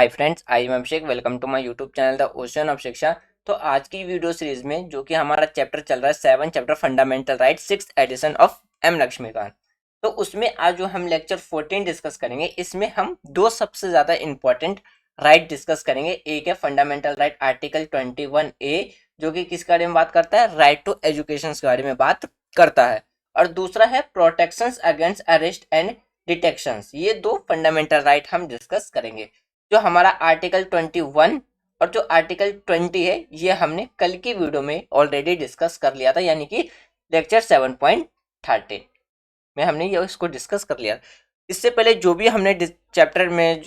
Hi friends, I am Abhishek. Welcome to my YouTube channel the ocean of Shiksha. तो आज की video series में जो कि हमारा चैप्टर चल रहा है 7 chapter fundamental right, 6th edition of M Laxmikanth. तो उसमें आज जो हम लेक्चर 14 डिस्कस करेंगे, इसमें हम दो सबसे ज्यादा इंपॉर्टेंट राइट डिस्कस करेंगे। एक है फंडामेंटल राइट आर्टिकल 21A, जो कि किस बारे में बात करता है, राइट टू एजुकेशन के बारे में बात करता है। और दूसरा है protections against arrest and detections. ये दो फंडामेंटल राइट हम डिस्कस करेंगे। जो हमारा आर्टिकल 21 और जो आर्टिकल 20 है, ये हमने कल की वीडियो में ऑलरेडी डिस्कस कर लिया था, यानी कि लेक्चर 7.13 में हमने ये इसको डिस्कस कर लिया। इससे पहले जो भी हमने चैप्टर में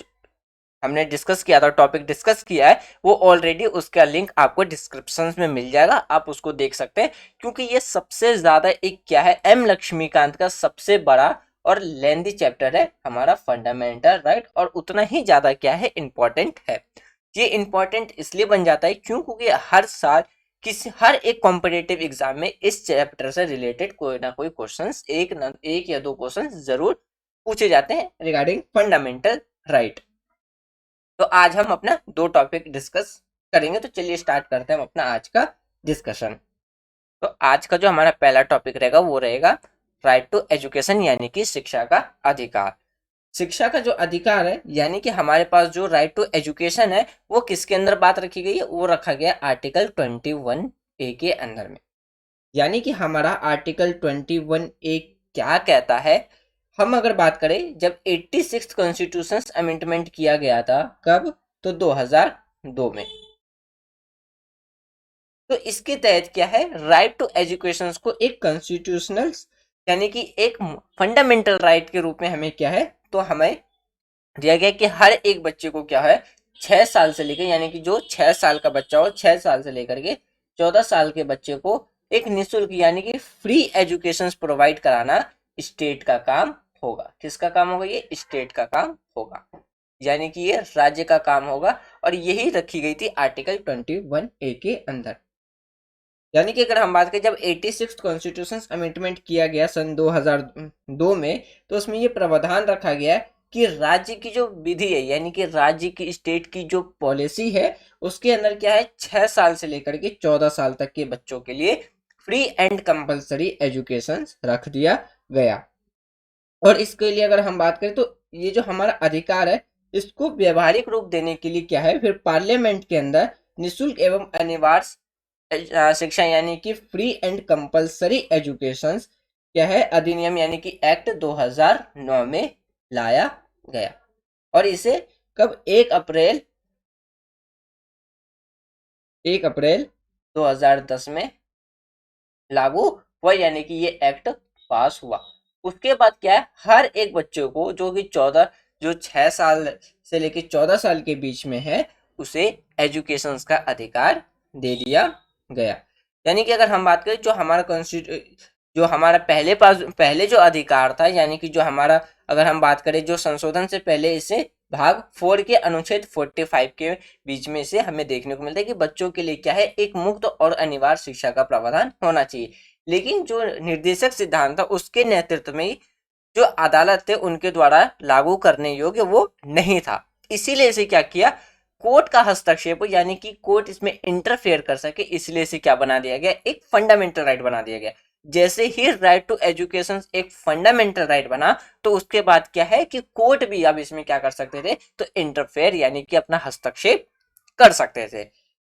हमने डिस्कस किया था, टॉपिक डिस्कस किया है, वो ऑलरेडी उसका लिंक आपको डिस्क्रिप्शन में मिल जाएगा, आप उसको देख सकते हैं। क्योंकि ये सबसे ज्यादा एक क्या है, एम लक्ष्मीकांत का सबसे बड़ा और लेंदी चैप्टर है हमारा फंडामेंटल राइट, और उतना ही ज्यादा क्या है, इंपॉर्टेंट है। ये इंपॉर्टेंट इसलिए बन जाता है क्योंकि हर साल हर एक कॉम्पिटेटिव एग्जाम में इस चैप्टर से रिलेटेड कोई ना कोई क्वेश्चंस, एक या दो क्वेश्चंस जरूर पूछे जाते हैं रिगार्डिंग फंडामेंटल राइट। तो आज हम अपना दो टॉपिक डिस्कस करेंगे। तो चलिए स्टार्ट करते हैं हम अपना आज का डिस्कशन। तो आज का जो हमारा पहला टॉपिक रहेगा वो रहेगा राइट टू एजुकेशन, यानी कि शिक्षा का अधिकार। शिक्षा का जो अधिकार है, यानी कि हमारे पास जो राइट टू एजुकेशन है, वो किसके अंदर बात रखी गई है, वो रखा गया आर्टिकल 21A के अंदर में। यानी कि हमारा आर्टिकल 21A क्या कहता है, हम अगर बात करें, जब 86 कॉन्स्टिट्यूशन अमेंडमेंट किया गया था, कब, तो 2002 में। तो इसके तहत क्या है, राइट टू एजुकेशन को एक कॉन्स्टिट्यूशनल यानी कि एक फंडामेंटल राइट के रूप में हमें क्या है, तो हमें दिया गया कि हर एक बच्चे को क्या है, 6 साल से लेकर, यानी कि जो 6 साल का बच्चा हो, 6 साल से लेकर के 14 साल के बच्चे को एक निःशुल्क यानी कि फ्री एजुकेशन प्रोवाइड कराना स्टेट का काम होगा। किसका काम होगा, ये स्टेट का काम होगा, यानी कि ये राज्य का काम होगा। और यही रखी गई थी आर्टिकल 21A के अंदर। यानी कि अगर हम बात करें, जब 86 कॉन्स्टिट्यूशन अमेंडमेंट किया गया सन 2002 में, तो उसमें ये प्रावधान रखा गया कि राज्य की जो विधि है, यानी कि राज्य की स्टेट की जो पॉलिसी है, उसके अंदर क्या है, 6 साल से लेकर के 14 साल तक के बच्चों के लिए फ्री एंड कंपलसरी एजुकेशन रख दिया गया। और इसके लिए अगर हम बात करें, तो ये जो हमारा अधिकार है, इसको व्यवहारिक रूप देने के लिए क्या है, फिर पार्लियामेंट के अंदर निःशुल्क एवं अनिवार्य शिक्षा यानी कि फ्री एंड कंपलसरी एजुकेशन क्या है, अधिनियम यानी कि एक्ट 2009 में लाया गया। और इसे कब, 1 अप्रैल 2010 में लागू हुआ, यानी कि ये एक्ट पास हुआ। उसके बाद क्या है, हर एक बच्चे को जो कि 6 साल से लेकर 14 साल के बीच में है, उसे एजुकेशन का अधिकार दे दिया गया। यानी कि अगर हम बात करें, जो हमारा पहले जो अधिकार था, यानी कि जो हमारा, अगर हम बात करें जो संशोधन से पहले, इसे भाग 4 के अनुच्छेद 45 के बीच में से हमें देखने को मिलता है कि बच्चों के लिए क्या है, एक मुक्त और अनिवार्य शिक्षा का प्रावधान होना चाहिए। लेकिन जो निर्देशक सिद्धांत था, उसके नेतृत्व में जो अदालत थे उनके द्वारा लागू करने योग्य वो नहीं था। इसीलिए इसे क्या किया, कोर्ट का हस्तक्षेप, यानी कि कोर्ट इसमें इंटरफेयर कर सके, इसलिए इसे क्या बना दिया गया, एक फंडामेंटल राइट बना दिया गया। जैसे ही राइट टू एजुकेशन एक फंडामेंटल राइट बना, तो उसके बाद क्या है कि कोर्ट भी अब इसमें क्या कर सकते थे, तो इंटरफेयर यानी कि अपना हस्तक्षेप कर सकते थे।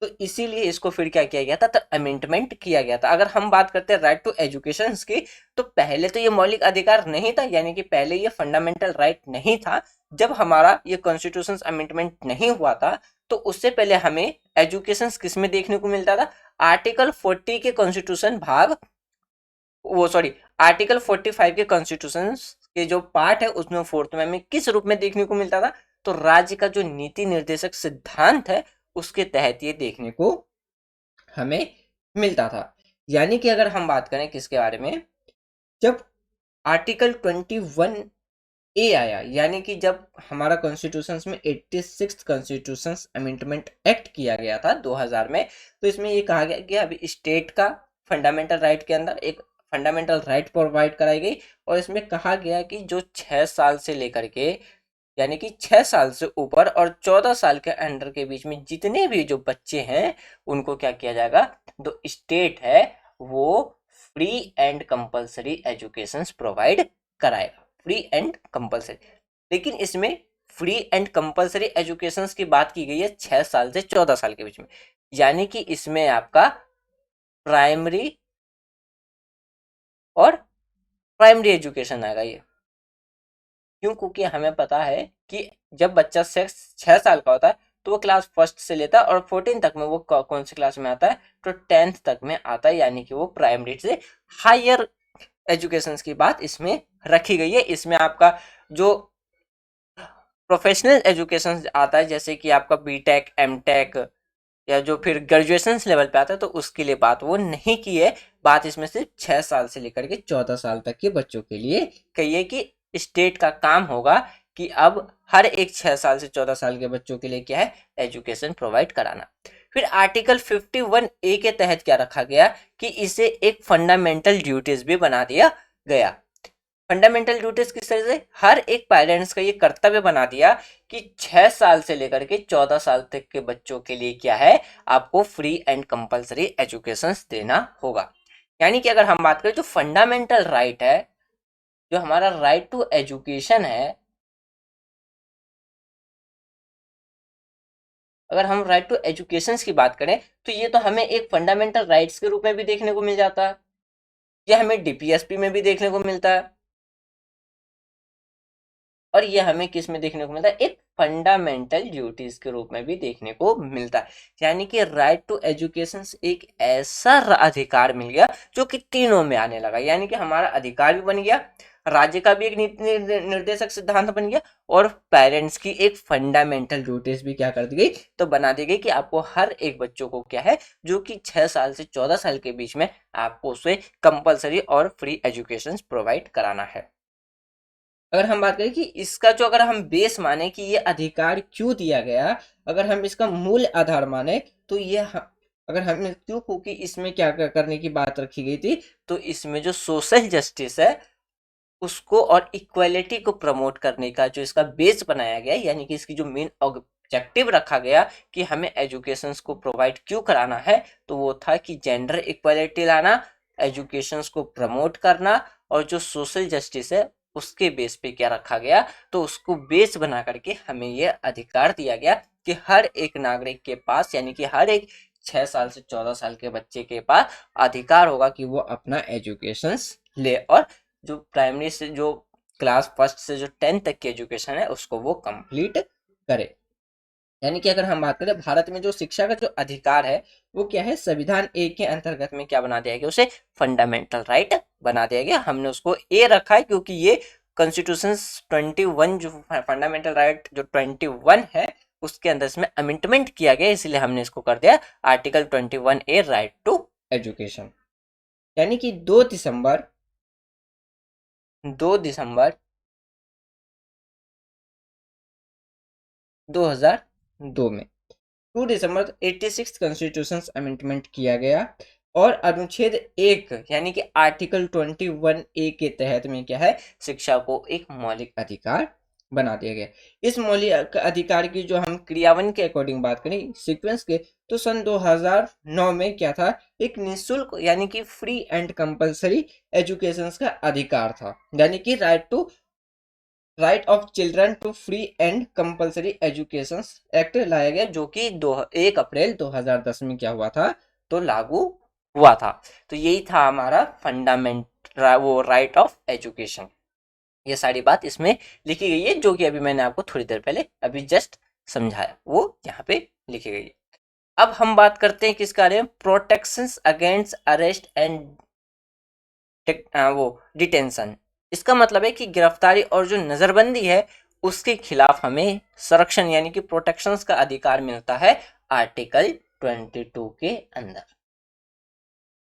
तो इसीलिए इसको फिर क्या किया गया था, तो अमेंडमेंट किया गया था। अगर हम बात करते हैं राइट टू एजुकेशन की, तो पहले तो ये मौलिक अधिकार नहीं था, यानी कि पहले ये फंडामेंटल राइट नहीं था। जब हमारा ये कॉन्स्टिट्यूशन अमेंडमेंट नहीं हुआ था, तो उससे पहले हमें एजुकेशन किस में देखने को मिलता था, आर्टिकल 40 के कॉन्स्टिट्यूशन भाग, वो सॉरी, आर्टिकल 45 के कॉन्स्टिट्यूशन के जो पार्ट है, उसमें फोर्थ में हमें किस रूप में देखने को मिलता था, तो राज्य का जो नीति निर्देशक सिद्धांत है, उसके तहत ये देखने को हमें मिलता था। यानी कि अगर हम बात करें किसके बारे में, जब आर्टिकल 21A आया, यानी कि जब हमारा कॉन्स्टिट्यूशन में 86 कॉन्स्टिट्यूशन अमेंडमेंट एक्ट किया गया था 2000 में, तो इसमें ये कहा गया कि अभी स्टेट का फंडामेंटल राइट के अंदर एक फंडामेंटल राइट प्रोवाइड कराई गई। और इसमें कहा गया कि जो 6 साल से लेकर के यानी कि 6 साल से ऊपर और 14 साल के अंडर के बीच में जितने भी जो बच्चे हैं उनको क्या किया जाएगा, जो स्टेट है वो free and compulsory education provide कराएगा, फ्री एंड कंपलसरी। लेकिन इसमें फ्री एंड कंपलसरी एजुकेशन की बात की गई है 6 साल से 14 साल के बीच में, यानी कि इसमें आपका प्राइमरी और प्राइमरी एजुकेशन आएगा ये। क्यों? क्योंकि हमें पता है कि जब बच्चा 6 साल का होता है तो वो क्लास फर्स्ट से लेता है और 14 तक में वो कौन सी क्लास में आता है, तो 10th तक में आता है, यानी कि वो प्राइमरी से हायर एजुकेशन की बात इसमें रखी गई है। इसमें आपका जो प्रोफेशनल एजुकेशन आता है जैसे कि आपका बीटेक, एमटेक या जो फिर ग्रेजुएशन लेवल पे आता है, तो उसके लिए बात वो नहीं की है। बात इसमें सिर्फ 6 साल से लेकर के 14 साल तक के बच्चों के लिए कही है कि स्टेट का काम होगा कि अब हर एक 6 साल से 14 साल के बच्चों के लिए क्या है, एजुकेशन प्रोवाइड कराना। फिर आर्टिकल 51A के तहत क्या रखा गया कि इसे एक फंडामेंटल ड्यूटीज भी बना दिया गया। फंडामेंटल ड्यूटीज किस तरह से, हर एक पेरेंट्स का ये कर्तव्य बना दिया कि 6 साल से लेकर के 14 साल तक के बच्चों के लिए क्या है, आपको फ्री एंड कंपलसरी एजुकेशन देना होगा। यानी कि अगर हम बात करें जो फंडामेंटल राइट है, जो हमारा राइट टू एजुकेशन है, अगर हम राइट टू एजुकेशन की बात करें तो ये तो हमें एक फंडामेंटल राइट्स के रूप में भी देखने को मिल जाता है, ये हमें डीपीएसपी में भी देखने को मिलता है, और ये हमें किस में देखने को मिलता है, एक फंडामेंटल ड्यूटीज के रूप में भी देखने को मिलता है। यानी कि राइट टू एजुकेशन एक ऐसा अधिकार मिल गया जो कि तीनों में आने लगा, यानी कि हमारा अधिकार भी बन गया, राज्य का भी एक नीति निर्देशक सिद्धांत बन गया, और पेरेंट्स की एक फंडामेंटल ड्यूटीज भी क्या कर दी गई, तो बना दी गई कि आपको हर एक बच्चों को क्या है, जो कि 6 साल से 14 साल के बीच में आपको उसे कंपलसरी और फ्री एजुकेशन प्रोवाइड कराना है। अगर हम बात करें कि इसका जो अगर हम बेस माने कि ये अधिकार क्यों दिया गया, अगर हम इसका मूल आधार माने तो ये अगर हम क्यों, क्योंकि इसमें क्या क्या करने की बात रखी गई थी, तो इसमें जो सोशल जस्टिस है उसको और इक्वालिटी को प्रमोट करने का जो इसका बेस बनाया गया, यानी कि इसकी जो मेन ऑब्जेक्टिव रखा गया कि हमें एजुकेशन को प्रोवाइड क्यों कराना है, तो वो था कि जेंडर इक्वालिटी लाना, एजुकेशन को प्रमोट करना, और जो सोशल जस्टिस है उसके बेस पे क्या रखा गया, तो उसको बेस बना करके हमें यह अधिकार दिया गया कि हर एक नागरिक के पास, यानी कि हर एक 6 साल से 14 साल के बच्चे के पास अधिकार होगा कि वो अपना एजुकेशन ले, और जो प्राइमरी से जो क्लास फर्स्ट से जो 10th तक की एजुकेशन है उसको वो कंप्लीट करे। यानी कि अगर हम बात करें भारत में जो शिक्षा का जो अधिकार है वो क्या है, संविधान ए के अंतर्गत में क्या बना दिया गया, उसे फंडामेंटल राइट बना दिया गया। हमने उसको ए रखा है क्योंकि ये कॉन्स्टिट्यूशन 21 जो फंडामेंटल राइट जो 21 है उसके अंदर इसमें अमेंडमेंट किया गया, इसलिए हमने इसको कर दिया article 21A right to education. यानी कि 2 दिसंबर 2002 में 2 दिसंबर 86 कॉन्स्टिट्यूशन अमेंडमेंट किया गया, और अनुच्छेद 1 यानी कि आर्टिकल 21A के तहत में क्या है, शिक्षा को एक मौलिक अधिकार बना दिया गया। इस मौलिक अधिकार की जो हम क्रियान्वयन के अकॉर्डिंग बात करें सीक्वेंस के, तो सन 2009 में क्या था, एक निःशुल्क यानी कि फ्री एंड कंपलसरी एजुकेशन का अधिकार था, यानी कि right of children to free and compulsory education act लाया गया, जो कि 1 अप्रैल 2010 में क्या हुआ था, तो लागू हुआ था। तो यही था हमारा फंडामेंट वो राइट ऑफ एजुकेशन। ये सारी बात इसमें लिखी गई है, जो कि अभी मैंने आपको थोड़ी देर पहले अभी जस्ट समझाया, वो यहाँ पे लिखी गई है। अब हम बात करते हैं किसके बारे में, प्रोटेक्शन अगेंस्ट अरेस्ट एंड वो डिटेंशन। इसका मतलब है कि गिरफ्तारी और जो नजरबंदी है उसके खिलाफ हमें संरक्षण यानी कि प्रोटेक्शन का अधिकार मिलता है आर्टिकल 22 के अंदर।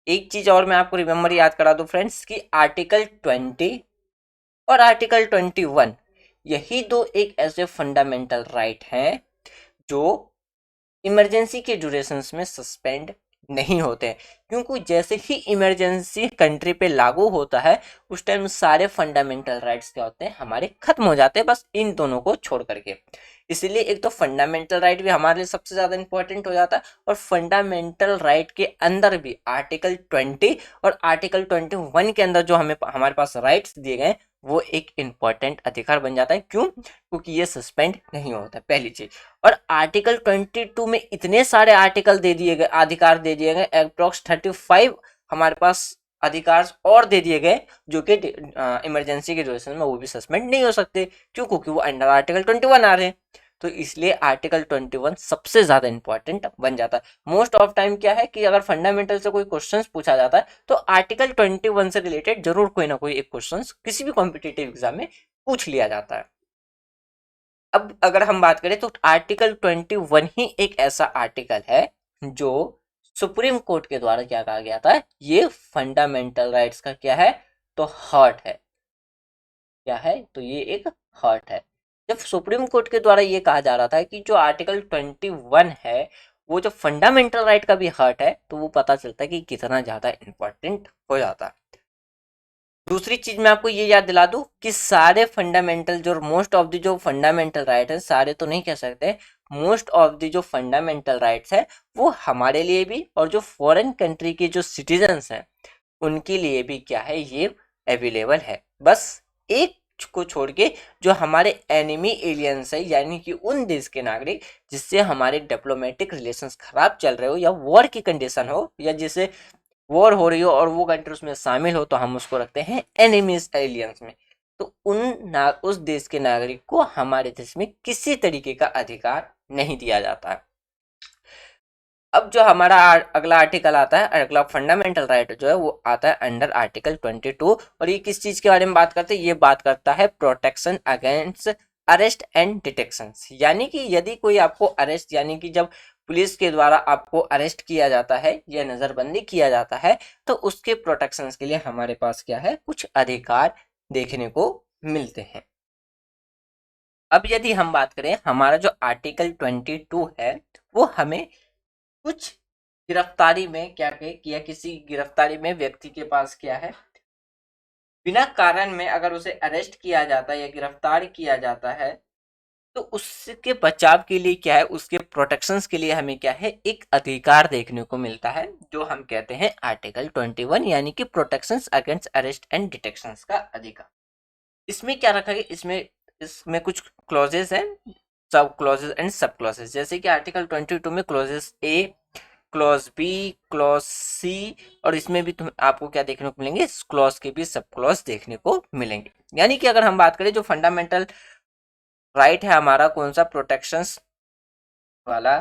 एक चीज और मैं आपको रिमेम्बर याद करा दूं फ्रेंड्स कि आर्टिकल 20 और आर्टिकल 21 यही दो एक ऐसे फंडामेंटल राइट हैं जो इमरजेंसी के ड्यूरेशंस में सस्पेंड नहीं होते हैं, क्योंकि जैसे ही इमरजेंसी कंट्री पे लागू होता है उस टाइम सारे फंडामेंटल राइट्स क्या होते हैं, हमारे खत्म हो जाते हैं, बस इन दोनों को छोड़ करके। इसलिए एक तो फंडामेंटल राइट भी हमारे लिए सबसे ज्यादा इंपॉर्टेंट हो जाता है, और फंडामेंटल राइट के अंदर भी आर्टिकल 20 और आर्टिकल 21 के अंदर जो हमें हमारे पास राइट्स दिए गए वो एक इम्पॉर्टेंट अधिकार बन जाता है। क्यों? क्योंकि ये सस्पेंड नहीं होता, पहली चीज। और आर्टिकल 22 में इतने सारे आर्टिकल दे दिए गए, अधिकार दे दिए गए, अप्रोक्स 35 हमारे पास अधिकार और दे दिए गए, जो कि इमरजेंसी के ड्यूरेशन में वो भी सस्पेंड नहीं हो सकते। क्यों? क्योंकि वो अंडर आर्टिकल 21 आ रहे हैं। तो इसलिए आर्टिकल 21 सबसे ज्यादा इंपॉर्टेंट बन जाता है। मोस्ट ऑफ टाइम क्या है कि अगर फंडामेंटल से कोई क्वेश्चंस पूछा जाता है तो आर्टिकल 21 से रिलेटेड जरूर कोई ना कोई एक क्वेश्चंस किसी भी कॉम्पिटिटिव एग्जाम में पूछ लिया जाता है। अब अगर हम बात करें तो आर्टिकल 21 ही एक ऐसा आर्टिकल है जो सुप्रीम कोर्ट के द्वारा क्या कहा गया था, ये फंडामेंटल राइट्स का क्या है, तो हार्ट है। क्या है? तो ये एक हार्ट है। जब सुप्रीम कोर्ट के द्वारा ये कहा जा रहा था कि जो आर्टिकल 21 है वो जो फंडामेंटल राइट का भी हार्ट है, तो वो पता चलता है कि कितना ज्यादा इंपॉर्टेंट हो जाता है। दूसरी चीज मैं आपको ये याद दिला दूं कि सारे फंडामेंटल जो मोस्ट ऑफ द जो फंडामेंटल राइट है, सारे तो नहीं कह सकते, मोस्ट ऑफ द जो फंडामेंटल राइट्स है वो हमारे लिए भी और जो फॉरेन कंट्री के जो सिटीजन्स हैं उनके लिए भी क्या है, ये अवेलेबल है। बस एक को छोड़ के जो हमारे एनिमी एलियंस है, यानी कि उन देश के नागरिक जिससे हमारे डिप्लोमेटिक रिलेशंस खराब चल रहे हो या वॉर की कंडीशन हो या जिसे वॉर हो रही हो और वो कंट्री उसमें शामिल हो, तो हम उसको रखते हैं एनिमीज एलियंस में। तो उस देश के नागरिक को हमारे देश में किसी तरीके का अधिकार नहीं दिया जाता है। अब जो हमारा अगला आर्टिकल आता है, अगला फंडामेंटल राइट जो है वो आता है अंडर आर्टिकल 22, और ये किस चीज के बारे में बात करते हैं, ये बात करता है protection against arrest and detection. यानी कि यदि कोई आपको अरेस्ट, यानी कि जब पुलिस के द्वारा आपको अरेस्ट किया जाता है या नजरबंदी किया जाता है, तो उसके प्रोटेक्शन के लिए हमारे पास क्या है, कुछ अधिकार देखने को मिलते हैं। अब यदि हम बात करें, हमारा जो आर्टिकल 22 है वो हमें कुछ गिरफ्तारी में क्या किया, किसी गिरफ्तारी में व्यक्ति के पास क्या है, बिना कारण में अगर उसे अरेस्ट किया जाता है या गिरफ्तार किया जाता है, तो उसके बचाव के लिए क्या है, उसके प्रोटेक्शंस के लिए हमें क्या है, एक अधिकार देखने को मिलता है जो हम कहते हैं आर्टिकल 21, यानी कि protections against arrest and detection का अधिकार। इसमें क्या रखा गया, इसमें कुछ क्लॉजेस हैं, सब क्लॉजेस एंड सब क्लॉजेस। जैसे कि आर्टिकल 22 में क्लॉजेस ए, क्लॉज बी, क्लॉज सी, और इसमें भी तुम आपको क्या देखने को मिलेंगे, क्लॉज के भी सब क्लॉज देखने को मिलेंगे। यानी कि अगर हम बात करें जो फंडामेंटल राइट है हमारा कौन सा, प्रोटेक्शंस वाला,